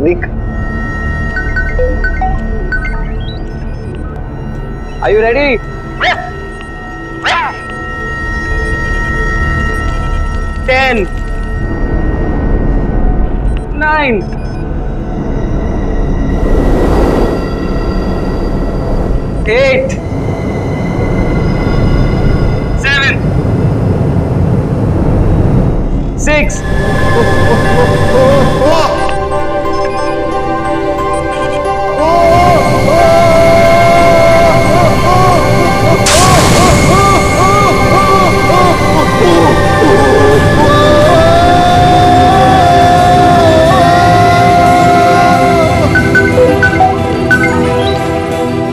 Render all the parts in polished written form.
नजदीक। Are you ready? 10, 9, 8, 7, 6.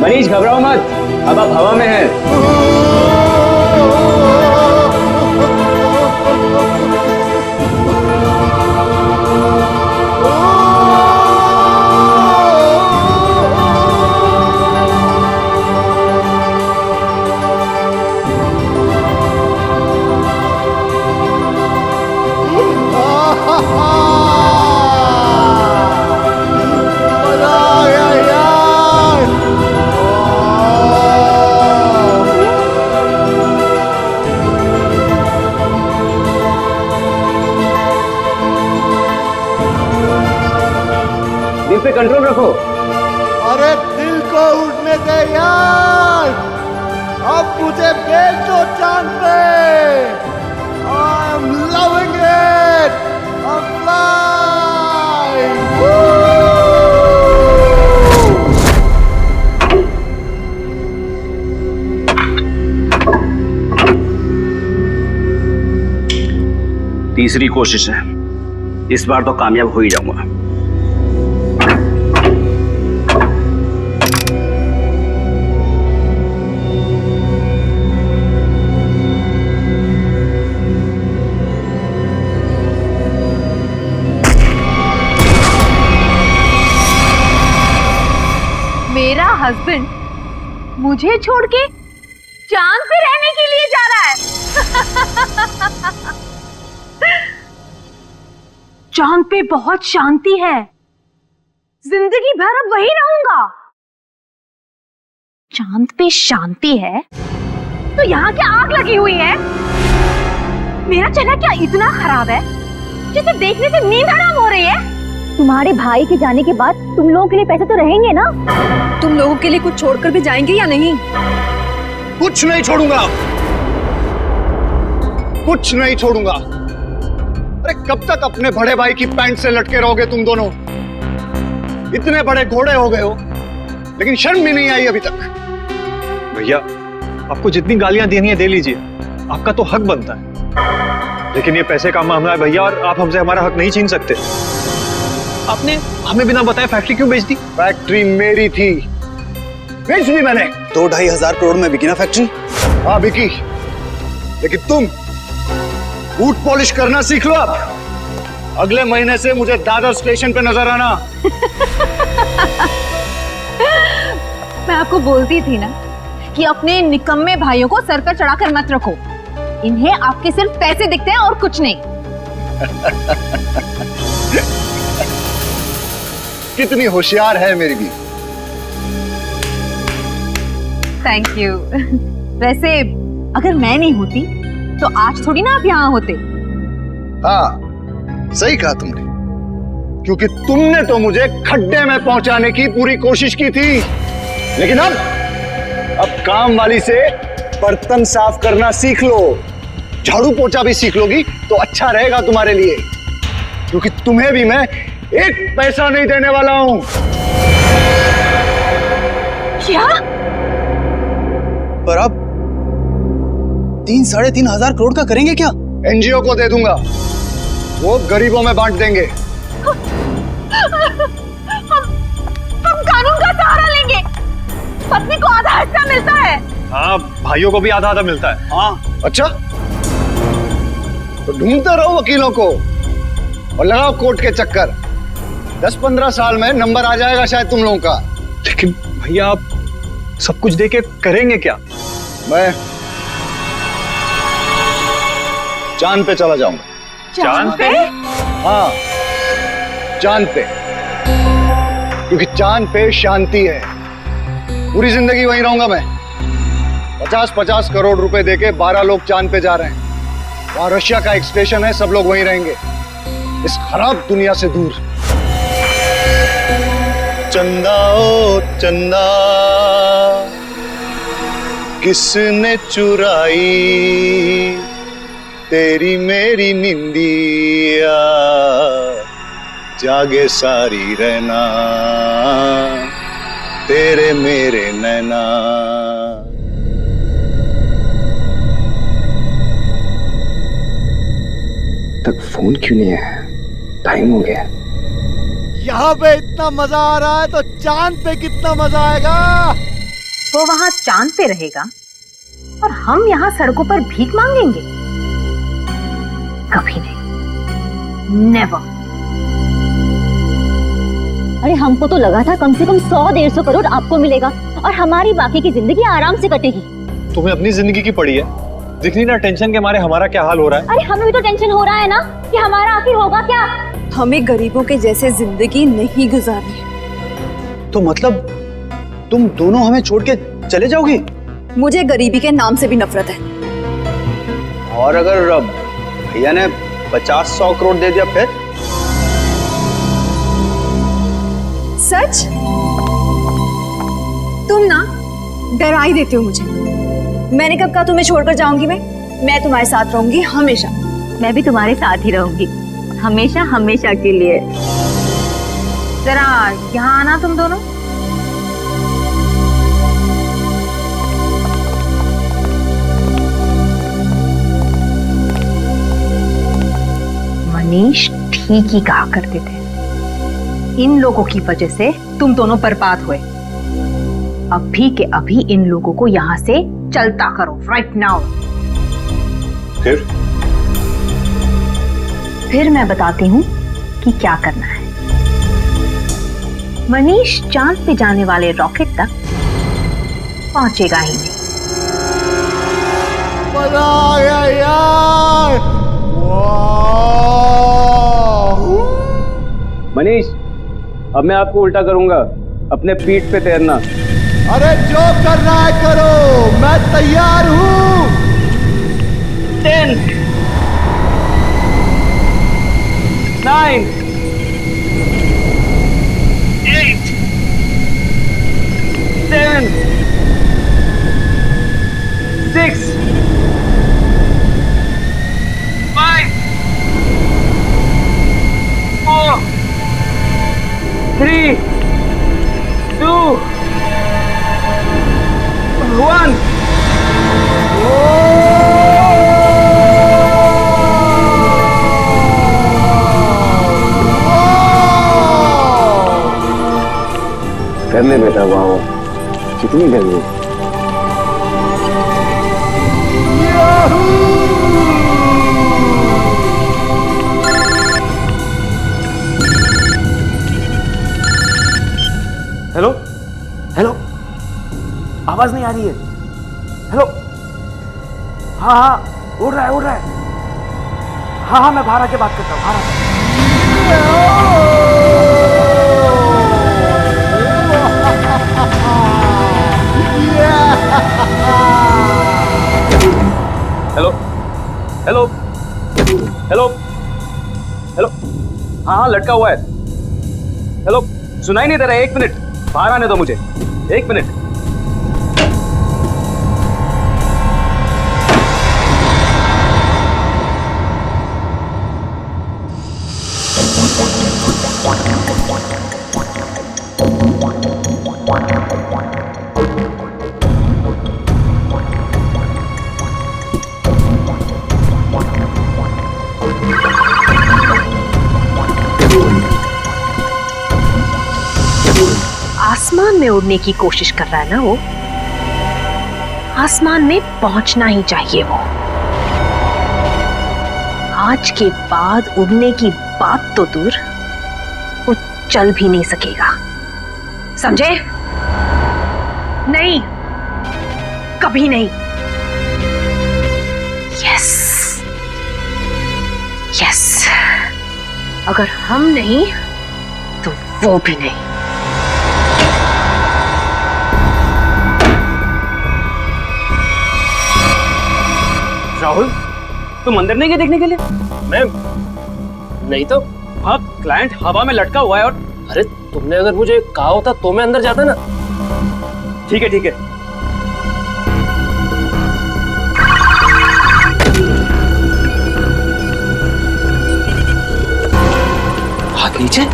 Manish घबराओ मत, अब आप हवा में हैं। दिल पे कंट्रोल रखो। अरे दिल को उड़ने दे यार, अब मुझे भेज दो चांद पे। I'm loving it, I'm flying. तीसरी कोशिश है, इस बार तो कामयाब हो ही जाऊंगा। मेरा हस्बैंड मुझे छोड़ के चांद पे रहने के लिए जा रहा है। चांद पे बहुत शांति है, जिंदगी भर अब वही रहूंगा। चांद पे शांति है तो यहाँ क्या आग लगी हुई है? मेरा चेहरा क्या इतना खराब है जिसे देखने से नींद हराम हो रही है? तुम्हारे भाई के जाने के बाद तुम लोगों के लिए पैसे तो रहेंगे ना? तुम लोगों के लिए कुछ छोड़कर भी जाएंगे या नहीं? कुछ नहीं छोड़ूंगा, कुछ नहीं छोड़ूंगा। अरे कब तक अपने बड़े भाई की पैंट से लटके रहोगे तुम दोनों? इतने बड़े घोड़े हो गए हो लेकिन शर्म भी नहीं आई अभी तक। भैया, आपको जितनी गालियां देनी है दे लीजिए, आपका तो हक बनता है। लेकिन ये पैसे का मामला है भैया, और आप हमसे हमारा हक नहीं छीन सकते। आपने हमें बिना बताए फैक्ट्री क्यों बेच दी? फैक्ट्री मेरी थी, बेच दी मैंने। 2-2.5 हजार करोड़ में बिकी ना फैक्ट्री? हाँ बिकी, लेकिन तुम बूट पॉलिश करना सीख लो अब। अगले महीने से मुझे दादर स्टेशन पे नजर आना। मैं आपको बोलती थी ना कि अपने निकम्मे भाइयों को सर पर चढ़ाकर मत रखो। इन्हें आपके सिर्फ पैसे दिखते हैं और कुछ नहीं। कितनी होशियार है मेरी भी। Thank you. वैसे अगर मैं नहीं होती तो आज थोड़ी ना आप यहाँ होते। हाँ सही कहा तुमने, क्योंकि तुमने तो मुझे खड्डे में पहुंचाने की पूरी कोशिश की थी। लेकिन अब काम वाली से बर्तन साफ करना सीख लो, झाड़ू पोछा भी सीख लोगी तो अच्छा रहेगा तुम्हारे लिए, क्योंकि तुम्हें भी मैं एक पैसा नहीं देने वाला हूं। क्या? पर आप 3-3.5 हजार करोड़ का करेंगे क्या? एनजीओ को दे दूंगा, वो गरीबों में बांट देंगे। हम कानून का सहारा लेंगे। पत्नी को आधा हिस्सा मिलता है। हाँ, भाइयों को भी आधा आधा मिलता है। हाँ अच्छा, तो ढूंढते रहो वकीलों को और लगाओ कोर्ट के चक्कर। 10-15 साल में नंबर आ जाएगा शायद तुम लोगों का। लेकिन भैया, आप सब कुछ देके करेंगे क्या? मैं चांद पे चला जाऊंगा। चांद पे? हाँ चांद पे। क्योंकि चांद पे शांति है। पूरी जिंदगी वहीं रहूंगा मैं। 50-50 करोड़ रुपए देके 12 लोग चांद पे जा रहे हैं। वहां रशिया का एक स्टेशन है, सब लोग वहीं रहेंगे, इस खराब दुनिया से दूर। चंदा ओ चंदा, किसने चुराई तेरी मेरी निंदिया, जागे सारी रहना तेरे मेरे नैना। तक फोन क्यों नहीं है? टाइम हो गया। यहाँ पे इतना मजा आ रहा है तो चांद पे कितना मजा आएगा। वो वहां चांद पे रहेगा और हम यहाँ सड़कों पर भीख मांगेंगे? कभी नहीं, नेवर। अरे हमको तो लगा था कम से कम 100-150 करोड़ आपको मिलेगा और हमारी बाकी की जिंदगी आराम से कटेगी। तुम्हें अपनी जिंदगी की पड़ी है, दिख नहीं ना टेंशन के मारे हमारा क्या हाल हो रहा है। अरे हमें भी तो टेंशन हो रहा है ना कि हमारा आखिर होगा क्या। हमें गरीबों के जैसे जिंदगी नहीं गुजारनी है। तो मतलब तुम दोनों हमें छोड़ के चले जाओगी? मुझे गरीबी के नाम से भी नफरत है। और अगर भैया ने 50-100 करोड़ दे दिया फिर? सच? तुम ना डरा ही देते हो मुझे। मैंने कब कहा तुम्हें छोड़कर जाऊंगी? मैं तुम्हारे साथ रहूंगी हमेशा। मैं भी तुम्हारे साथ ही रहूंगी, हमेशा हमेशा के लिए। जरा यहाँ आना तुम दोनों। मनीष ठीक ही कहा करते थे, इन लोगों की वजह से तुम दोनों बर्बाद हुए। अभी के अभी इन लोगों को यहाँ से चलता करो, राइट नाउ। फिर मैं बताती हूँ कि क्या करना है। मनीष चांद पे जाने वाले रॉकेट तक पहुंचेगा ही नहीं। मजा आ गया यार। मनीष, अब मैं आपको उल्टा करूंगा, अपने पीठ पे तैरना। अरे जो करना है करो, मैं तैयार हूँ। 10 9 8 7 6 5 4 3 2 1। कर ले बेटा, वाह कितनी गर्मी। हेलो हेलो, आवाज नहीं आ रही है। हेलो, हाँ हाँ, उड़ रहा है उड़ रहा है। हाँ हाँ, मैं बाहर आके बात करता हूँ, बाहर आके। हेलो हेलो हेलो हेलो, हाँ हाँ, लटका हुआ है। हेलो, सुनाई नहीं दे रहा है, 1 मिनट, बाहर आने दो मुझे, 1 मिनट। आसमान में उड़ने की कोशिश कर रहा है ना वो। आसमान में पहुंचना ही चाहिए वो। आज के बाद उड़ने की बात तो दूर, वो चल भी नहीं सकेगा, समझे? नहीं, कभी नहीं। यस यस, अगर हम नहीं तो वो भी नहीं। राहुल, तुम अंदर नहीं गए देखने के लिए? मैं नहीं तो। हाँ, क्लाइंट हवा में लटका हुआ है और अरे तुमने अगर मुझे कहा होता तो मैं अंदर जाता ना। ठीक है ठीक है। हाथ नीचे।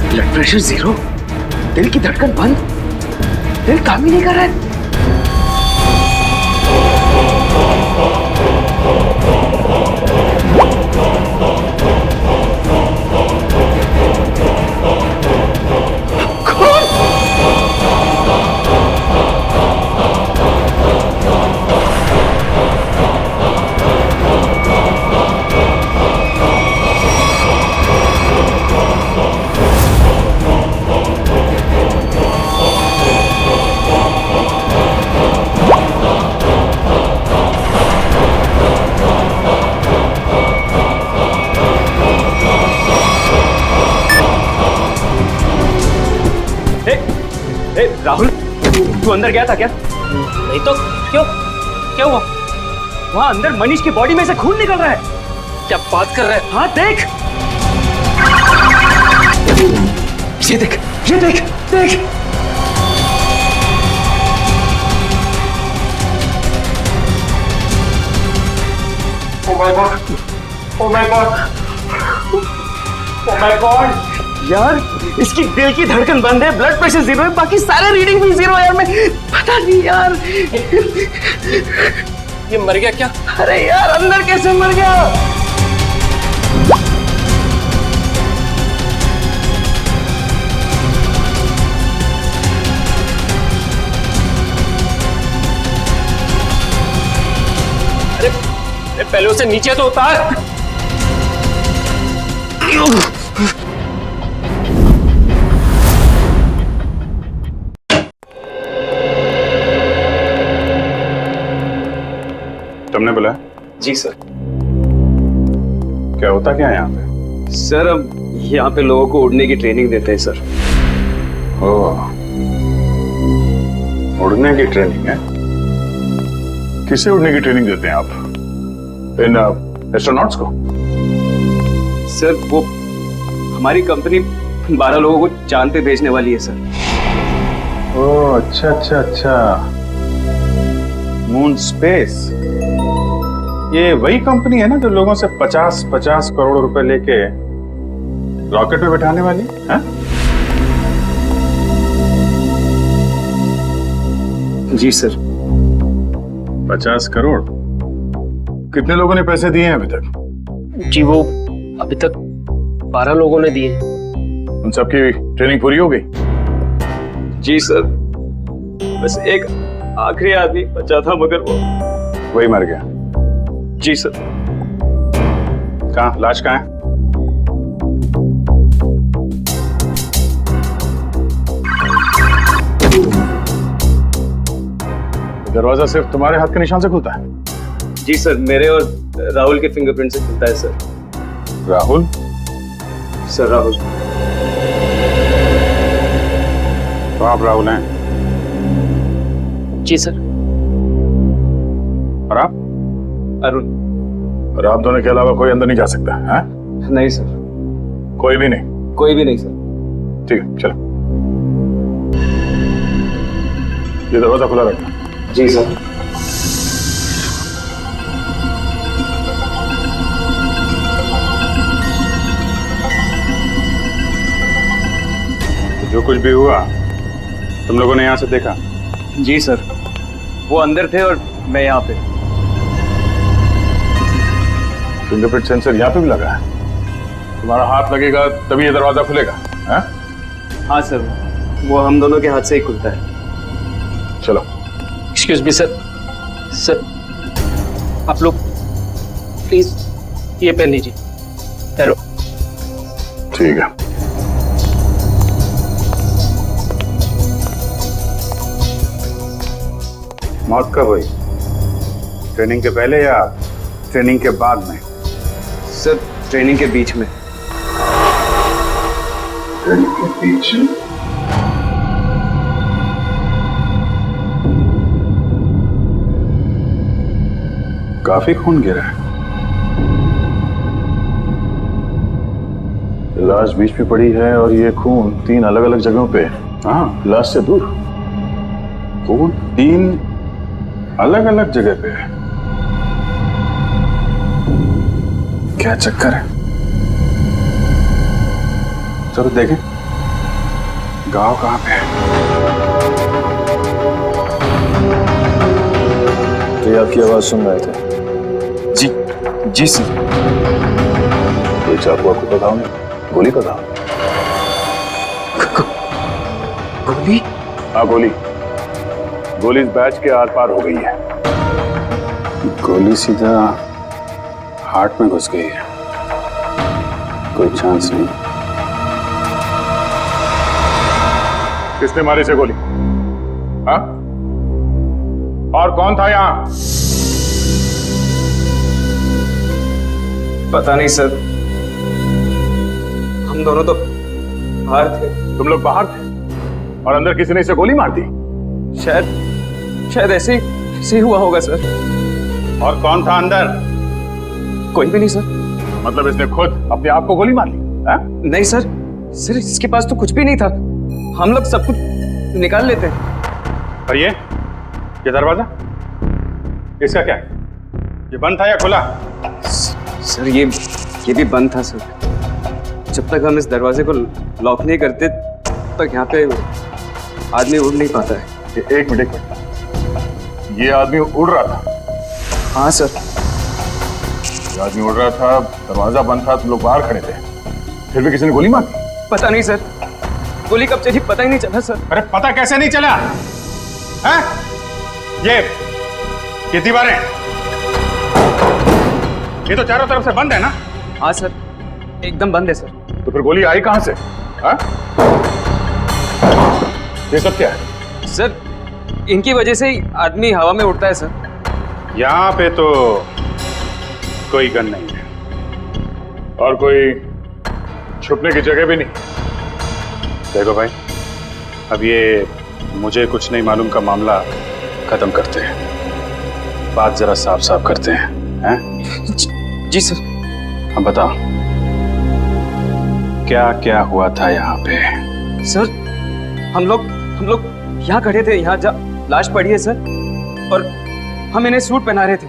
ब्लड प्रेशर 0, दिल की धड़कन बंद, दिल काम ही नहीं कर रहा है। राहुल, तू अंदर गया था क्या? नहीं तो। क्यों, क्या हुआ? वहां अंदर मनीष की बॉडी में से खून निकल रहा है। क्या बात कर रहा है? हाँ देख, ये देख, ये देख, देख। Oh my God! Oh my God! Oh my God! यार, इसकी दिल की धड़कन बंद है, ब्लड प्रेशर 0 है, बाकी सारे रीडिंग भी 0 है यार। मैं पता नहीं यार, ये मर गया क्या? अरे यार अंदर कैसे मर गया? अरे पहले उसे नीचे तो उतार। तुमने बुलाया? जी सर। क्या होता क्या है यहाँ पे? सर, अब यहाँ पे लोगों को उड़ने की ट्रेनिंग देते हैं सर। ओह, उड़ने की ट्रेनिंग है? किसे उड़ने की ट्रेनिंग देते हैं आप? इन एस्ट्रोनॉट्स को? सर, वो हमारी कंपनी 12 लोगों को चांद पे भेजने वाली है सर। ओह, अच्छा अच्छा अच्छा, मून स्पेस। ये वही कंपनी है ना जो लोगों से 50-50 करोड़ रुपए लेके रॉकेट में बैठाने वाली है? जी सर। 50 करोड़? कितने लोगों ने पैसे दिए हैं अभी तक? जी वो अभी तक 12 लोगों ने दिए। उन सबकी ट्रेनिंग पूरी हो गई? जी सर, बस एक आखिरी आदमी बचा था, मगर वही मर गया। जी सर। कहाँ, लाश कहाँ है? दरवाजा सिर्फ तुम्हारे हाथ के निशान से खुलता है? जी सर, मेरे और राहुल के फिंगरप्रिंट से खुलता है सर। राहुल? सर राहुल। तो आप राहुल हैं? जी सर। और आप? अरुण। और आप दोनों के अलावा कोई अंदर नहीं जा सकता है? नहीं सर। कोई भी नहीं? कोई भी नहीं सर। ठीक है, चलो। ये दरवाजा खुला रखना। जी सर। तो जो कुछ भी हुआ तुम लोगों ने यहाँ से देखा? जी सर, वो अंदर थे और मैं यहाँ पे। फिंगरप्रिंट सेंसर यहाँ पे भी लगा है? तुम्हारा हाथ लगेगा तभी ये दरवाजा खुलेगा? है? हाँ सर, वो हम दोनों के हाथ से ही खुलता है। चलो। Excuse me sir. सर आप लोग प्लीज ये पहन लीजिए। हेलो। ठीक है। मौत कब हुई? ट्रेनिंग के पहले या ट्रेनिंग के बाद में? सर ट्रेनिंग के बीच में। दिल के पीछे काफी खून गिरा है। लाश बीच पे पड़ी है और ये खून 3 अलग अलग जगहों पे। हाँ, लाश से दूर खून 3 अलग अलग जगह पे है। क्या चक्कर है? चलो देखें गांव कहां पे है। तो ये आपकी आवाज सुन रहे थे? जी सर। कोई चाकू आपको पता नहीं? गोली पता? गोली? हाँ गोली। गोली इस बैच के आर पार हो गई है। गोली सीधा हार्ट में घुस गई है। कोई चांस नहीं। किसने मारी से गोली? हाँ? और कौन था यहां? पता नहीं सर, हम दोनों तो बाहर थे। तुम लोग बाहर थे और अंदर किसी ने इसे गोली मार दी? शायद ऐसे ही हुआ होगा सर। और कौन था अंदर? कोई भी नहीं सर। मतलब इसने खुद अपने आप को गोली मार ली? हाँ? नहीं सर, इसके पास तो कुछ भी नहीं था। हम लोग सब कुछ निकाल लेते। और ये दरवाजा इसका क्या है? ये बंद था या खुला? सर ये भी बंद था सर। जब तक हम इस दरवाजे को लॉक नहीं करते तब तक यहाँ पे आदमी उड़ नहीं पाता है। एक मिनट। ये आदमी उड़ रहा था? हाँ सर। ये आदमी उड़ रहा था, दरवाजा बंद था, तुम लोग बाहर खड़े थे, फिर भी किसी ने गोली मार दी? पता नहीं सर, गोली कब चली पता ही नहीं चला सर। अरे पता कैसे नहीं चला? हैं? ये दीवारें, ये तो चारों तरफ से बंद है ना? हाँ सर, एकदम बंद है सर। तो फिर गोली आई कहां से? हाँ? ये सब क्या है? सर इनकी वजह से ही आदमी हवा में उड़ता है सर। यहां पे तो कोई गन नहीं है और कोई छुपने की जगह भी नहीं। देखो भाई, अब ये मुझे कुछ नहीं मालूम का मामला खत्म करते हैं, बात जरा साफ साफ करते हैं। जी सर। अब बताओ क्या क्या हुआ था यहाँ पे? सर हम लोग यहाँ खड़े थे, यहाँ लाश पड़ी है सर, और हम इन्हें सूट पहना रहे थे।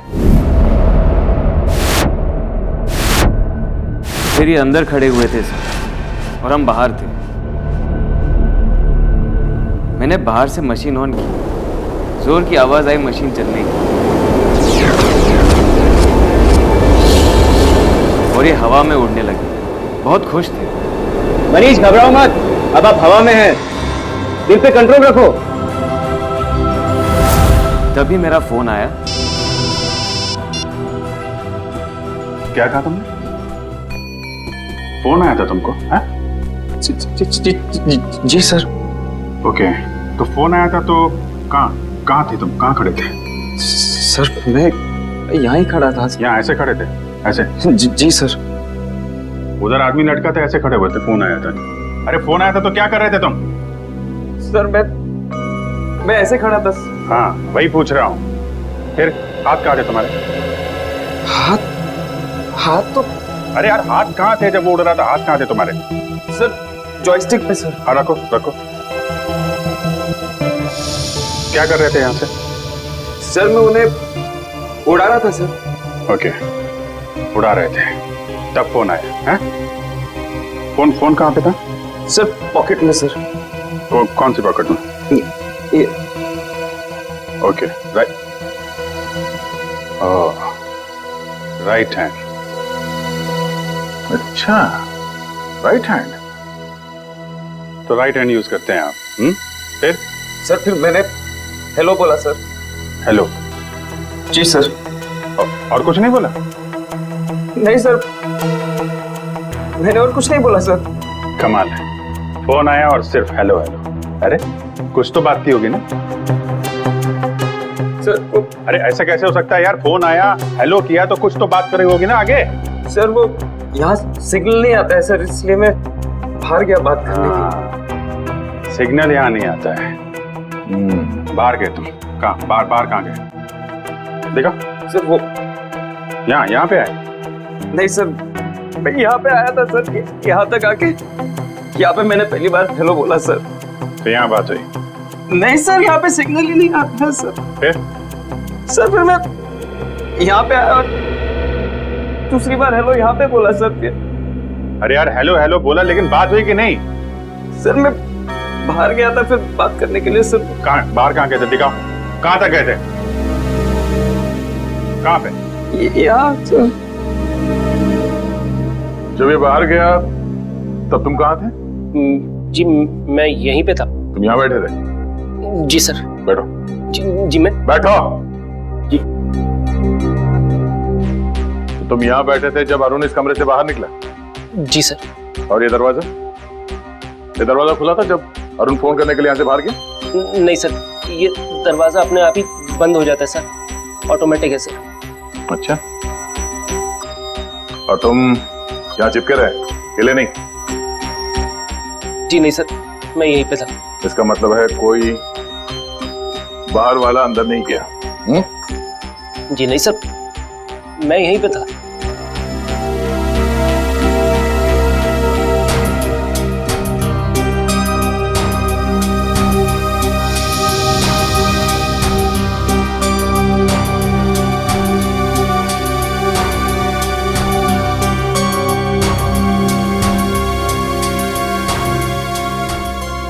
फिर ये अंदर खड़े हुए थे सर और हम बाहर थे। मैंने बाहर से मशीन ऑन की, जोर की आवाज आई मशीन चलने की, और ये हवा में उड़ने लगे। बहुत खुश थे। मनीष घबराओ मत, अब आप हवा में हैं, दिल पे कंट्रोल रखो। तभी मेरा फोन आया। क्या कहा तुमने? फोन आया था तुमको? जी सर। ओके, तो फोन आया था तो कहाँ थे तुम? कहाँ खड़े थे? सर मैं यहाँ ही खड़ा था। यहाँ ऐसे खड़े थे? ऐसे? जी सर। उधर आदमी लटका था, ऐसे खड़े हुए थे, फोन आया था। अरे फोन आया था तो क्या कर रहे थे तुम? सर मैं ऐसे खड़ा था। हाँ वही पूछ रहा हूँ। फिर हाथ कहाँ थे तुम्हारे? हाथ तो, अरे यार हाथ कहाँ थे जब वो उड़ रहा था? हाथ कहाँ थे तुम्हारे? सर जॉयस्टिक पे सर। हाँ रखो। क्या कर रहे थे यहाँ से? सर मैं उन्हें उड़ा रहा था सर। ओके, उड़ा रहे थे, तब फोन आया है? फोन कहाँ पे था? सर पॉकेट में सर। कौन सी पॉकेट में? ये। Okay, right. Oh, right hand. अच्छा, राइट हैंड। तो राइट हैंड यूज करते हैं आप? फिर? सर फिर मैंने हेलो बोला सर। हेलो? जी सर। और कुछ नहीं बोला? नहीं सर, मैंने और कुछ नहीं बोला सर। कमाल है, फोन आया और सिर्फ हेलो हेलो। अरे कुछ तो बात की होगी ना सर? अरे ऐसा कैसे हो सकता है यार? फोन आया, हेलो किया, तो कुछ तो बात कर रही होगी ना आगे। सर वो यहाँ सिग्नल नहीं आता है सर, इसलिए मैं बाहर गया बात करने की। सिग्नल यहाँ नहीं आता है। बाहर गए तुम? कहाँ? बाहर कहाँ गए? देखा सर वो यहाँ पे आए? नहीं सर, मैं यहाँ पे आया था सर, यहाँ तक आके यहाँ पे मैंने पहली बार हेलो बोला सर। तो यहाँ बात हुई? नहीं सर, यहाँ पे सिग्नल ही नहीं आता सर। फिर फिर मैं यहाँ पे आया और दूसरी बार हेलो यहाँ पे बोला सर। फिर अरे यार हेलो हेलो बोला, लेकिन बात हुई कि नहीं? सर मैं बाहर गया था फिर बात करने के लिए सर। कहाँ? बाहर कहाँ गए थे? दिखाओ, कहाँ तक गए थे? कहाँ पे? यहाँ सर। जब ये बाहर गया तब तुम कहाँ थे? जी मैं यहीं पे था। तुम यहाँ बैठे थे? जी सर। बैठो। जी मैं बैठो। जी। तो तुम यहाँ बैठे थे जब अरुण इस कमरे से बाहर निकला? जी सर। और ये दरवाजा खुला था जब अरुण फोन करने के लिए यहाँ से बाहर गया? नहीं सर, ये दरवाजा अपने आप ही बंद हो जाता है सर, ऑटोमेटिक है सर। अच्छा, और तुम यहाँ चिपके रहे, हिले नहीं? जी नहीं सर, मैं यहीं पे था। इसका मतलब है कोई बाहर वाला अंदर नहीं गया? जी नहीं सर, मैं यहीं पे था।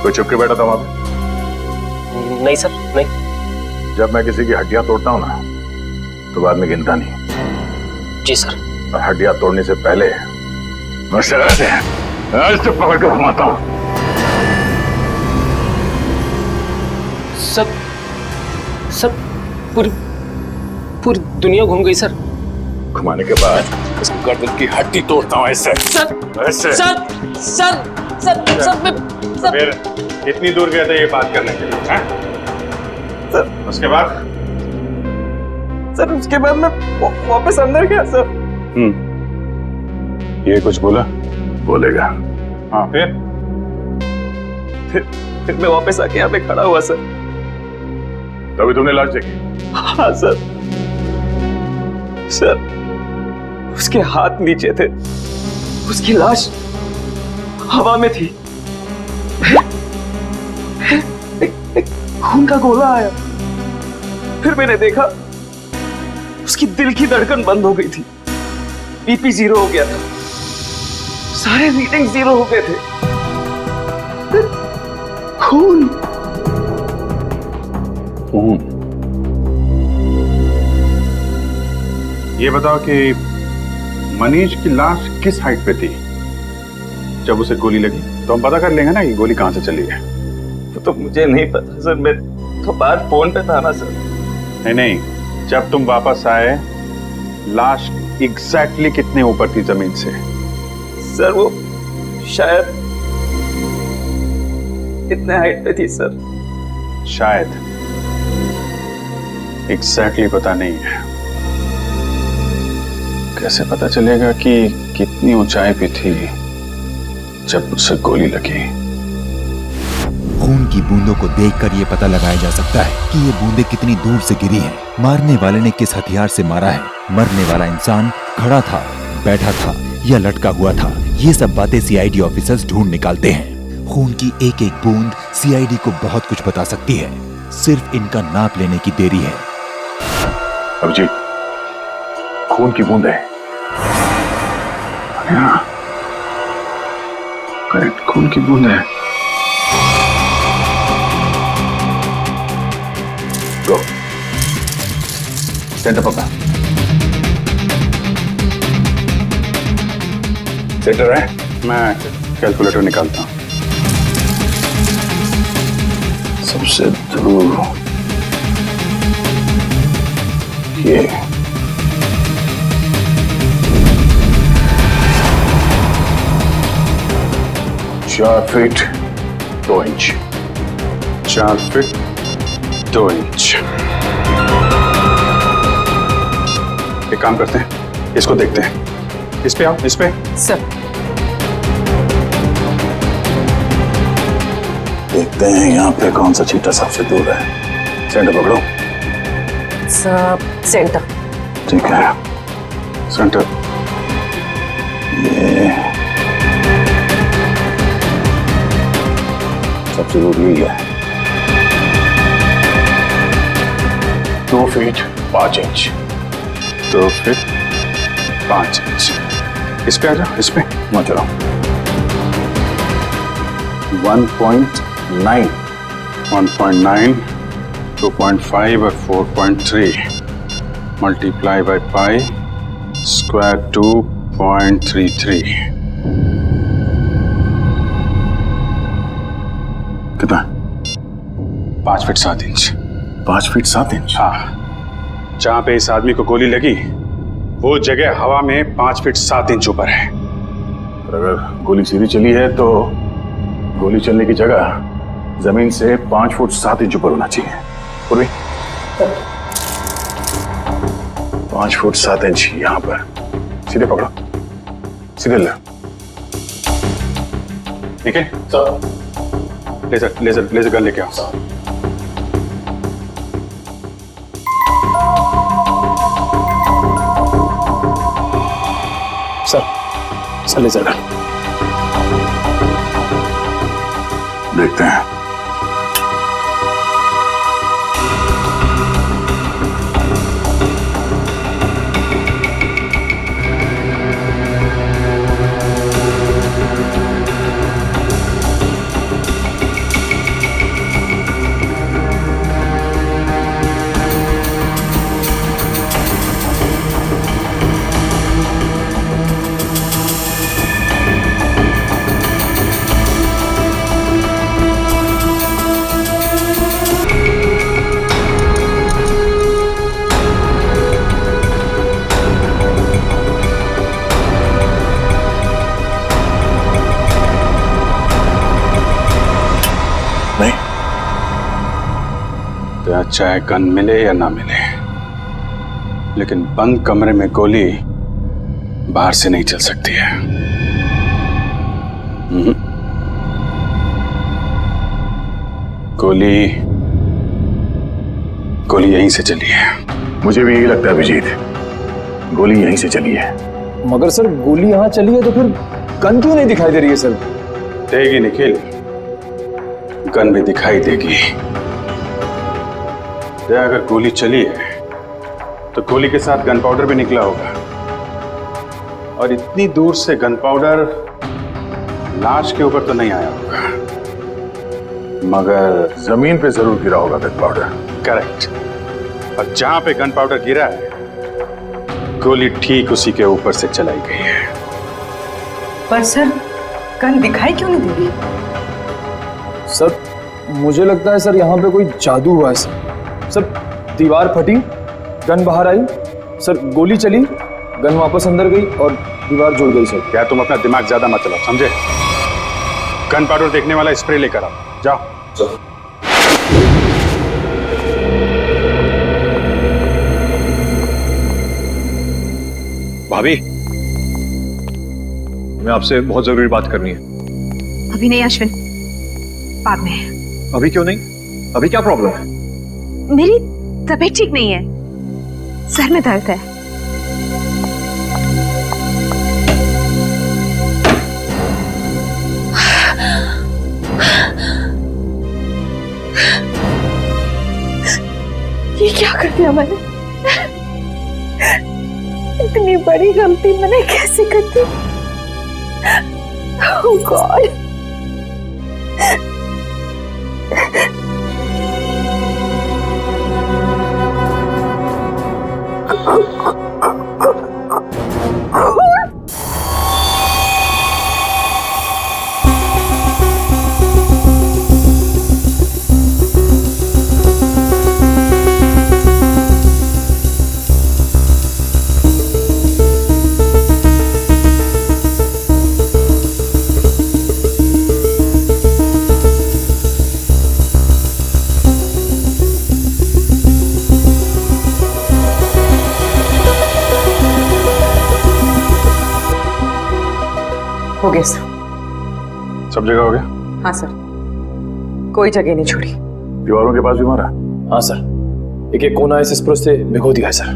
कोई छुप के बैठा था वहां पे? नहीं सर, नहीं। जब मैं किसी की हड्डियां तोड़ता हूं ना तो बाद में गिनता नहीं। जी सर। और हड्डियां तोड़ने से पहले मैं शराब से ऐसे पकड़ कर घुमाता हूं। सब पूरी दुनिया घूम गई सर। घुमाने के बाद उस गर्दन की हड्डी तोड़ता हूं ऐसे। ऐसे। फिर इतनी दूर गए थे ये बात करने के लिए, हैं? सर उसके बाद? सर उसके बाद मैं वापस अंदर गया सर। ये कुछ बोला? बोलेगा। हाँ फिर मैं वापस आके यहाँ पे खड़ा हुआ सर। तभी तुमने लाश देखी? हाँ सर। उसके हाथ नीचे थे, उसकी लाश हवा में थी। एक खून का गोला आया, फिर मैंने देखा उसकी दिल की धड़कन बंद हो गई थी, बीपी 0 हो गया था, सारे रीडिंग 0 हो गए थे। खून। ये बताओ कि मनीष की लाश किस हाइट पे थी जब उसे गोली लगी? तो हम पता कर लेंगे ना कि गोली कहां से चली है। तो मुझे नहीं पता सर, मैं तो बाहर फोन पे था ना सर। नहीं, जब तुम वापस आए लाश एग्जैक्टली कितने ऊपर थी जमीन से? सर वो शायद इतने हाइट पे थी सर। शायद, एग्जैक्टली पता नहीं है। कैसे पता चलेगा कि कितनी ऊंचाई पे थी जब उसे गोली लगी? खून की बूंदों को देखकर यह पता लगाया जा सकता है कि ये बूंदें कितनी दूर से गिरी हैं, मारने वाले ने किस हथियार से मारा है, मरने वाला इंसान खड़ा था, बैठा था या लटका हुआ था। ये सब बातें सीआईडी ऑफिसर्स ढूंढ निकालते हैं। खून की एक एक बूंद सीआईडी को बहुत कुछ बता सकती है, सिर्फ इनका नाप लेने की देरी है। अभिजीत, खून की बूंद है। करेक्ट, खून की बूंद है। गो सेंटर पकड़ा। सेंटर है? मैं कैलकुलेटर निकालता हूं। सबसे दूर ये 4 फीट 2 इंच। 4 feet 2 inch. एक काम करते हैं, इसको देखते हैं। इस पे आओ, इस पे। सर देखते हैं यहाँ पे कौन सा चीटा सबसे दूर है। सेंटर पकड़ो। सेंटर। ठीक है, सेंटर। ये सबसे दूर यही है। 2 फीट 5 इंच। 2 feet 5 inch. इस पे आ जाओ, इस पे ना चलो। 1.9, 2.5 और 4.3 मल्टीप्लाई बाय पाई स्क्वायर 2.33 कितना? 5 फीट 7 इंच। 5 feet 7 inch? हाँ। जहां पे इस आदमी को गोली लगी वो जगह हवा में 5 फीट 7 इंच ऊपर है। अगर गोली सीधी चली है तो गोली चलने की जगह जमीन से 5 फुट 7 इंच ऊपर होना चाहिए। पूर्वी 5 फुट 7 इंच यहां पर। सीधे पकड़ो, सीधे ले। ठीक है sir. Laser laser laser gun लेके आओ। सर लेजर गन देखते हैं। चाहे गन मिले या ना मिले, लेकिन बंद कमरे में गोली बाहर से नहीं चल सकती है। गोली यहीं से चली है। मुझे भी यही लगता है अभिजीत, गोली यहीं से चली है। मगर सर गोली यहाँ चली है तो फिर गन क्यों नहीं दिखाई दे रही है सर? देगी निखिल, गन भी दिखाई देगी। अगर गोली चली है तो गोली के साथ गन पाउडर भी निकला होगा, और इतनी दूर से गन पाउडर लाश के ऊपर तो नहीं आया होगा, मगर जमीन पे जरूर गिरा होगा गन पाउडर। करेक्ट। और जहां पे गन पाउडर गिरा है गोली ठीक उसी के ऊपर से चलाई गई है। पर सर गन दिखाई क्यों नहीं दे रही? सर मुझे लगता है सर यहाँ पे कोई जादू हुआ है सर। दीवार फटी, गन बाहर आई, सर गोली चली, गन वापस अंदर गई और दीवार जुड़ गई सर। क्या तुम अपना दिमाग ज्यादा मत चलाओ, समझे? गन पाउडर देखने वाला स्प्रे लेकर आओ, जाओ। भाभी, मैं आपसे बहुत जरूरी बात करनी है। अभी नहीं अश्विन, बाद में। अभी क्यों नहीं? अभी क्या प्रॉब्लम है? मेरी तबीयत ठीक नहीं है, सर में दर्द है। ये क्या कर दिया मैंने? इतनी बड़ी गलती मैंने कैसे कर दी? Oh God! हो गया सर। सब जगह हो गया? हाँ सर। कोई जगह नहीं छोड़ी। दीवारों के पास भी मारा? हाँ सर, एक एक कोना इस स्प्रो से भिगो दिया है सर।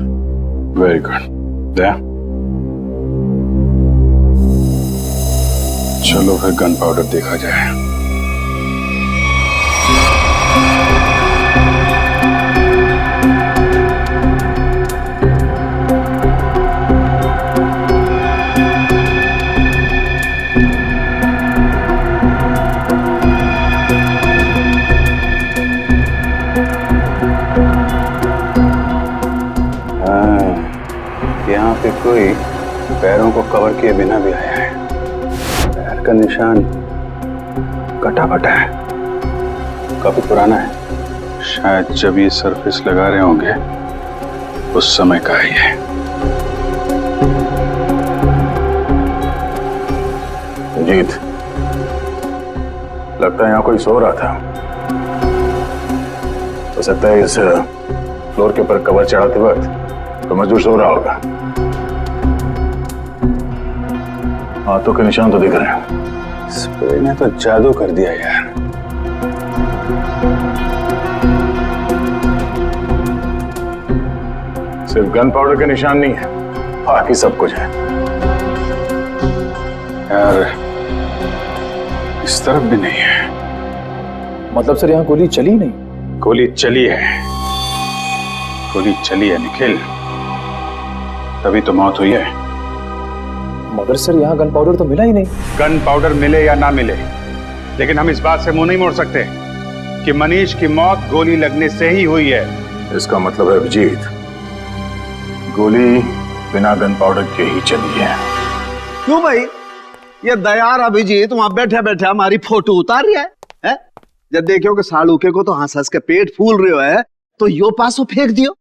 Very good. दया, चलो फिर गन पाउडर देखा जाए। यहाँ पे कोई पैरों को कवर किए बिना भी आया है। पैर का निशान कटा फटा है, काफी पुराना है। शायद जब ये सरफेस लगा रहे होंगे उस समय का ही है। जीत, लगता है यहाँ कोई सो रहा था। हो सकता है इस फ्लोर के ऊपर कवर चढ़ाते वक्त तो मजदूर सो रहा होगा। हाथों के निशान तो दिख रहे हैं। स्प्रे ने तो जादू कर दिया यार। सिर्फ गन पाउडर के निशान नहीं है, बाकी सब कुछ है यार। इस तरफ भी नहीं है। मतलब सर यहाँ गोली चली नहीं? गोली चली है, गोली चली है निखिल, तभी तो मौत हुई है। मगर सर यहाँ गन पाउडर तो मिला ही नहीं। गन पाउडर मिले या ना मिले, लेकिन हम इस बात से मुंह नहीं मोड़ सकते कि मनीष की मौत गोली लगने से ही हुई है। इसका मतलब है अभिजीत, गोली बिना गन पाउडर के ही चली है। क्यों भाई? ये दयार अभिजीत वहां बैठे बैठे हमारी फोटो उतार रहा है? जब देखो कि सालूके को तो हंस हंस के पेट फूल रहे है तो यो पासो फेंक दियो।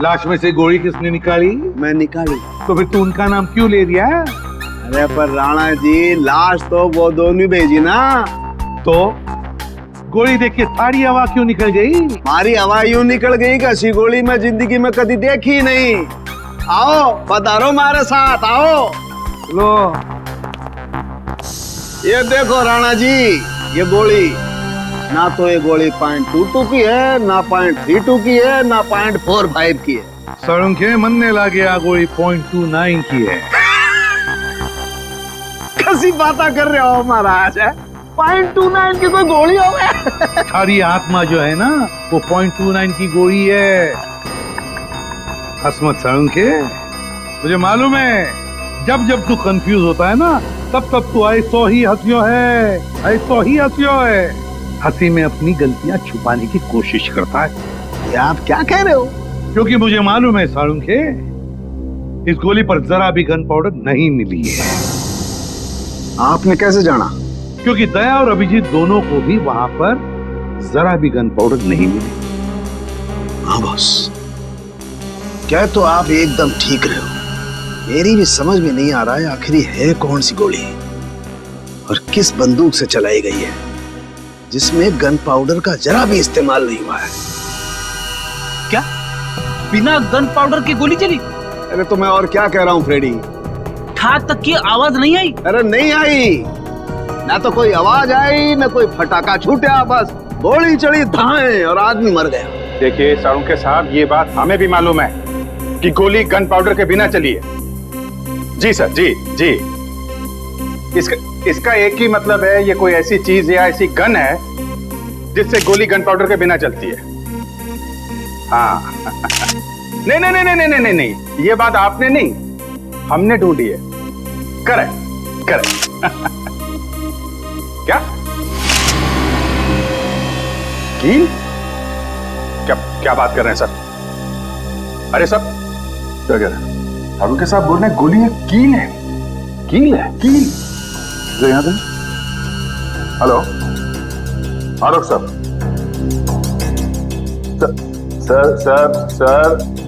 लाश में से गोली किसने निकाली? मैं निकाली। तो फिर तू उनका नाम क्यों ले दिया? अरे पर राणा जी, लाश तो वो दोनों भेजी ना। तो गोली देख के थारी हवा क्यों निकल गई? हमारी हवा यूं निकल गई कि ऐसी गोली मैं जिंदगी में कभी देखी नहीं। आओ पधारो मारे साथ, आओ। लो ये देखो राणा जी, ये गोली ना तो ये गोली .22 की है, ना .32 की है, ना .45 की है। सड़ुंखे मनने लगे आ गोली .29 की है। कैसी बात कर रहे हो महाराज? .29 की कोई गोली हो गया? थारी आत्मा जो है ना वो .29 की गोली है। हसमत सड़ुंखे, मुझे मालूम है जब जब तू कंफ्यूज होता है ना तब तब तू ऐसो ही हंसियो है, ऐसो ही हंसियो है। हंसी में अपनी गलतियां छुपाने की कोशिश करता है। ये आप क्या कह रहे हो? क्योंकि मुझे मालूम है सालुंखे, इस गोली पर जरा भी गन पाउडर नहीं मिली है। आपने कैसे जाना? क्योंकि दया और अभिजीत दोनों को भी वहां पर जरा भी गन पाउडर नहीं मिली। हाँ बॉस, क्या तो आप एकदम ठीक रहे हो। मेरी भी समझ में नहीं आ रहा है आखिर है कौन सी गोली और किस बंदूक से चलाई गई है जिसमें गन पाउडर का जरा भी इस्तेमाल नहीं हुआ है। क्या बिना गन पाउडर की गोली चली? अरे तो मैं और क्या कह रहा हूँ फ्रेडी, ठाक तक की आवाज नहीं आई? अरे नहीं आई, ना तो कोई आवाज आई ना कोई फटाका छूटा, बस गोली चली धाए और आदमी मर गया। देखिए सालुंखे साहब, ये बात हमें भी मालूम है कि गोली गन पाउडर के बिना चली है। जी सर, जी जी। इसका एक ही मतलब है, ये कोई ऐसी चीज या ऐसी गन है जिससे गोली गन पाउडर के बिना चलती है। हाँ नहीं नहीं नहीं नहीं नहीं नहीं, ये बात आपने नहीं, हमने ढूंढी है। Correct correct. क्या कील? क्या बात कर रहे हैं सर? अरे सर क्या कह रहे हैं? उनके साथ बोल रहे हैं गोली है, कील है। कील है? कील जो यहाँ पे। हेलो आलोक सर, सर सर सर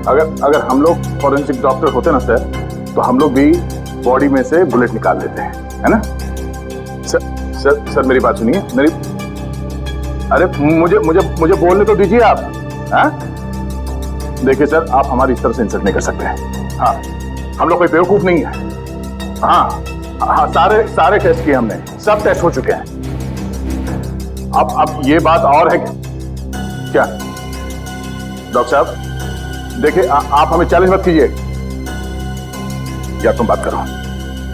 अगर हम लोग फॉरेंसिक डॉक्टर होते ना सर, तो हम लोग भी बॉडी में से बुलेट निकाल लेते हैं, है ना सर मेरी बात सुनिए। अरे मुझे बोलने तो दीजिए आप। हाँ देखिए सर, आप हमारी इस तरह से इंसल्ट नहीं कर सकते हैं। हाँ हम लोग कोई बेवकूफ नहीं है। हाँ सारे टेस्ट किए हमने, सब टेस्ट हो चुके हैं। अब ये बात और है क्या डॉक्टर साहब? देखिए आप हमें चैलेंज मत कीजिए, या तुम बात करो।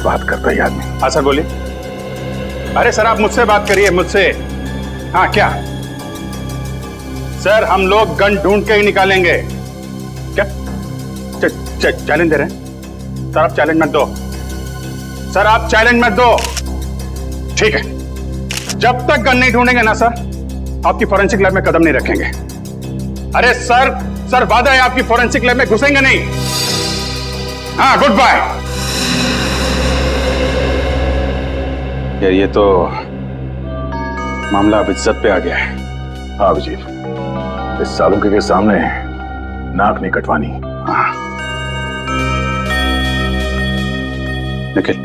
बात करता ही आदमी। हाँ सर बोलिए। अरे सर आप मुझसे बात करिए, मुझसे। हाँ क्या सर, हम लोग गन ढूंढ के ही निकालेंगे। क्या चैलेंज दे रहे हैं? सर आप चैलेंज मत दो, सर आप चैलेंज मत दो। ठीक है, जब तक गन नहीं ढूंढेंगे ना सर, आपकी फॉरेंसिक लैब में कदम नहीं रखेंगे। अरे सर वादा है आपकी फॉरेंसिक लैब में घुसेंगे नहीं। हाँ गुड बाय। यार ये तो मामला अब इज्जत पे आ गया है। हाँ अभिजीत, इस सालुंके के सामने नाक नहीं कटवानी। हाँ निखिल,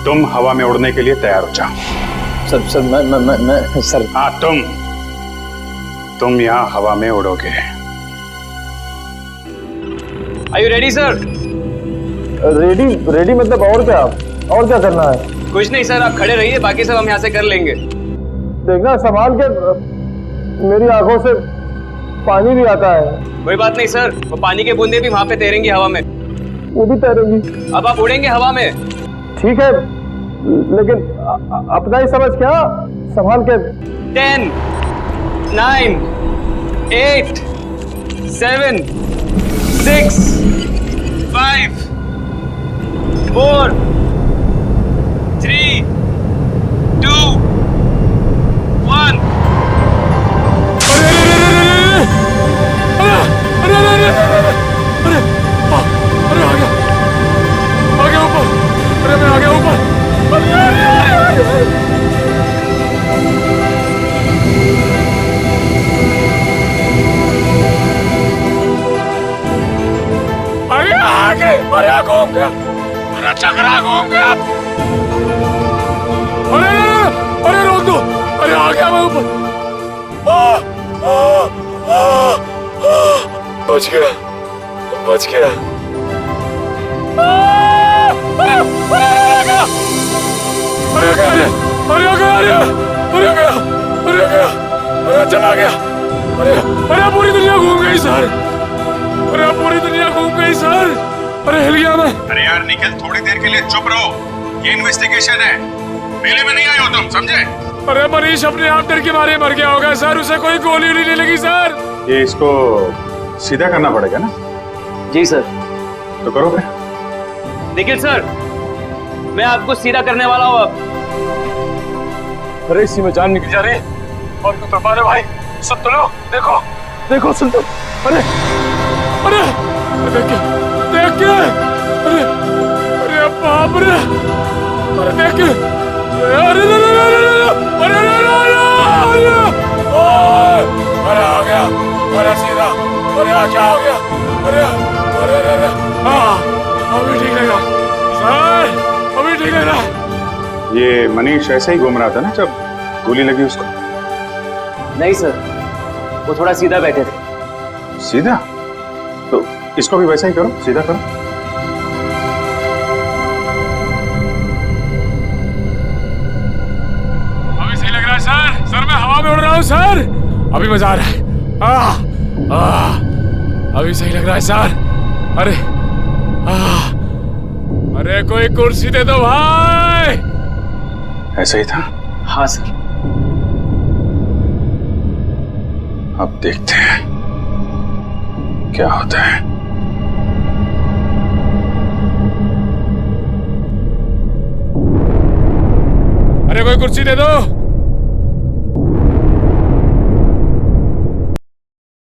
तुम हवा में उड़ने के लिए तैयार हो जाओ। सर मैं सर। हाँ तुम यहाँ हवा में उड़ोगे। Are you ready sir? Ready मतलब और क्या करना है? कुछ नहीं सर, आप खड़े रहिए, बाकी सब हम यहाँ से कर लेंगे। देखना संभाल के, मेरी आंखों से पानी भी आता है। कोई बात नहीं सर, वो पानी के बूंदे भी वहां पे तैरेंगी हवा में। वो भी तैरेंगी? अब आप उड़ेंगे हवा में। ठीक है, लेकिन अपना ही समझ क्या, संभाल के। 10 9 8 7 6 5 4 3 2 1। घूम गया, अरे चकरा घूम गया। अरे रोक दो, अरे आ गया मैं ऊपर। बच गया। अरे चला गया। अरे पूरी दुनिया घूम गई सर, अरे हिल गया मैं। अरे यार निखिल, थोड़ी देर के लिए चुप रहो, ये इन्वेस्टिगेशन है, मेले में नहीं आए हो तुम, समझे? अरे मनीष अपने आप डर के मारे मर गया होगा सर, उसे कोई गोली नहीं लगी सर। ये इसको सीधा करना पड़ेगा ना? जी सर। तो करो फिर। निखिल सर, मैं आपको सीधा करने वाला हूँ अब। अरे इसी में जान निकल जा रही है। और तो मारे भाई, सुन तो लो, देखो सुन तो। अरे देख के, अरे बाप रे, अरे देख के, अरे आ गया, अरे सीधा, अरे क्या हो गया, अरे हाँ अभी ठीक लगा सर, अभी ठीक लग रहा। ये मनीष ऐसे ही घूम रहा था ना जब गोली लगी उसको? नहीं सर, वो थोड़ा सीधा बैठे थे। सीधा? तो इसको भी वैसा ही करो, सीधा करो। अभी सही लग रहा है सर, मैं हवा में उड़ रहा हूँ सर, अभी मजा आ रहा है। अभी सही लग रहा है सर। अरे कोई कुर्सी दे दो भाई। ऐसा ही था? हाँ सर। अब देखते हैं क्या होता है। अरे कोई कुर्सी दे दो।